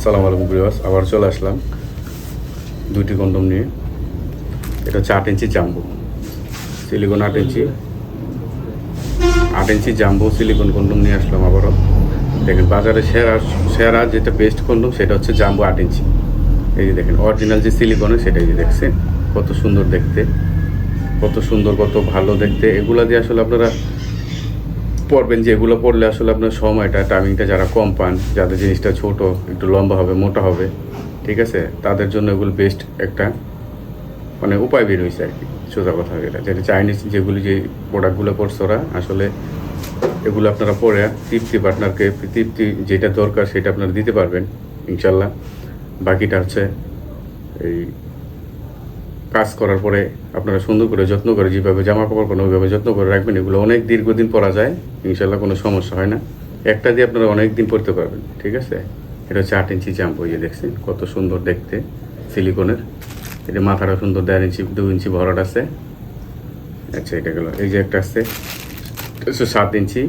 আসসালামু আলাইকুম ভিউয়ার্স, আবার চলে আসলাম দুইটি কন্ডম নিয়ে। এটা হচ্ছে 8 ইঞ্চি জাম্বো সিলিকন, 8 ইঞ্চি জাম্বো সিলিকন কন্ডম নিয়ে আসলাম আবারও। দেখেন বাজারে সেরা সেরা যেটা বেস্ট কন্ডম সেটা হচ্ছে জাম্বো 8 ইঞ্চি। এই যে দেখেন অরিজিনাল যে সিলিকনের সেটাই যে দেখছেন কত সুন্দর দেখতে, কত সুন্দর, কত ভালো দেখতে। এগুলা দিয়ে আসলে আপনারা পরবেন, যে এগুলো পরলে আসলে আপনার সময়টা টাইমিংটা যারা কম পান, যাদের জিনিসটা ছোট একটু লম্বা হবে মোটা হবে, ঠিক আছে, তাদের জন্য এগুলো বেস্ট একটা মানে উপায় বের হয়েছে আর কি। সোজা কথা যেটা চাইনিজ যেগুলি যে প্রোডাক্টগুলো পড়ছে ওরা আসলে এগুলো আপনারা পরে তৃপ্তি পার্টনারকে তৃপ্তি যেটা দরকার সেটা আপনারা দিতে পারবেন ইনশাল্লাহ। বাকিটা হচ্ছে এই কাজ করার পরে আপনারা সুন্দর করে যত্ন করে যেভাবে জামা কাপড় কোনো ওইভাবে যত্ন করে রাখবেন। এগুলো অনেক দীর্ঘদিন পরা যায় ইনশাল্লাহ, কোনো সমস্যা হয় না। একটা দিয়ে আপনারা অনেক দিন পরতে পারবেন, ঠিক আছে। এটা হচ্ছে 8 ইঞ্চি জাম্বো, ইয়ে দেখছেন কত সুন্দর দেখতে সিলিকনের। এটা মাথাটা সুন্দর 1.5 ইঞ্চি 2 ইঞ্চি ভরাট আছে। আচ্ছা এটা গেল, এই যে একটা আছে 7 ইঞ্চি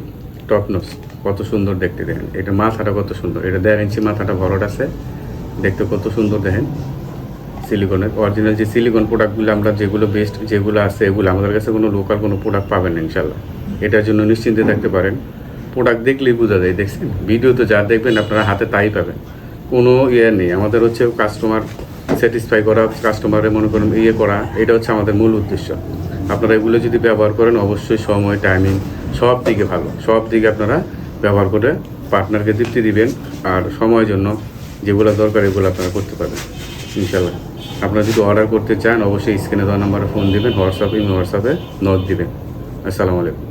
টপনস, কত সুন্দর দেখতে দেখেন। এটা মাথাটা কত সুন্দর, এটা 1.5 ইঞ্চি মাথাটা ভরাট আছে, দেখতে কত সুন্দর দেখেন। সিলিকনের অরিজিনাল যে সিলিকন প্রোডাক্টগুলো আমরা যেগুলো বেস্ট যেগুলো আছে এগুলো আমাদের কাছে কোনো লোকাল কোনো প্রোডাক্ট পাবেন না ইনশাল্লাহ। এটার জন্য নিশ্চিন্তে থাকতে পারেন। প্রোডাক্ট দেখলেই বোঝা যায়, দেখছেন ভিডিও তো যা দেখবেন আপনারা হাতে তাই পাবেন, কোনো ইয়ে নেই। আমাদের হচ্ছে কাস্টমার স্যাটিসফাই করা, কাস্টমারে মনে করেন ইয়ে করা, এটা হচ্ছে আমাদের মূল উদ্দেশ্য। আপনারা এগুলো যদি ব্যবহার করেন অবশ্যই সময় টাইমিং সব দিকে ভালো, সব দিকে আপনারা ব্যবহার করে পার্টনারকে তৃপ্তি দিবেন। আর সময়ের জন্য যেগুলো দরকার এগুলো আপনারা করতে পারবেন ইনশাল্লাহ। আপনারা যদি অর্ডার করতে চান অবশ্যই স্ক্রিনে দেওয়া নাম্বারে ফোন দিবেন, হোয়াটসঅ্যাপে নক দিবেন। আসসালামু আলাইকুম।